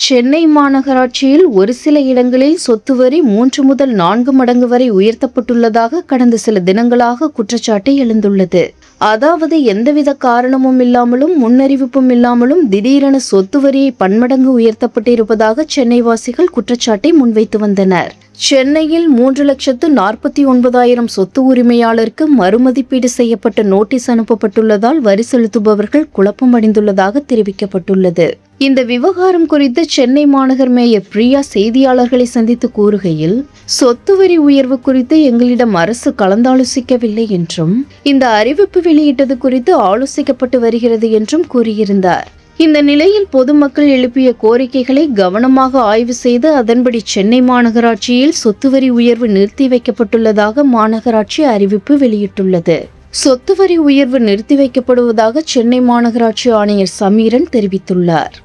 சென்னை மாநகராட்சியில் ஒரு சில இடங்களில் சொத்து வரி 3 முதல் 4 மடங்கு வரை உயர்த்தப்பட்டுள்ளதாக கடந்த சில தினங்களாக குற்றச்சாட்டு எழுந்துள்ளது. அதாவது எந்தவித காரணமும் இல்லாமலும் முன்னறிவிப்பும் இல்லாமலும் திடீரென சொத்து வரியை பன்மடங்கு உயர்த்தப்பட்டிருப்பதாக சென்னைவாசிகள் குற்றச்சாட்டை முன்வைத்து வந்தனர். சென்னையில் 3,49,000 சொத்து உரிமையாளருக்கு மறுமதிப்பீடு செய்யப்பட்ட நோட்டீஸ் அனுப்பப்பட்டுள்ளதால் வரி செலுத்துபவர்கள் குழப்பமடைந்துள்ளதாக தெரிவிக்கப்பட்டுள்ளது. இந்த விவகாரம் குறித்து சென்னை மாநகர் மேயர் பிரியா செய்தியாளர்களை சந்தித்து கூறுகையில், சொத்து வரி உயர்வு குறித்து எங்களிடம் அரசு கலந்தாலோசிக்கவில்லை என்றும், இந்த அறிவிப்பு வெளியிட்டது குறித்து ஆலோசிக்கப்பட்டு வருகிறது என்றும் கூறியிருந்தார். இந்த நிலையில் பொதுமக்கள் எழுப்பிய கோரிக்கைகளை கவனமாக ஆய்வு செய்து அதன்படி சென்னை மாநகராட்சியில் சொத்து வரி உயர்வு நிறுத்தி வைக்கப்பட்டுள்ளதாக மாநகராட்சி அறிவிப்பு வெளியிட்டுள்ளது. சொத்து வரி உயர்வு நிறுத்தி வைக்கப்படுவதாக சென்னை மாநகராட்சி ஆணையர் சமீரன் தெரிவித்துள்ளார்.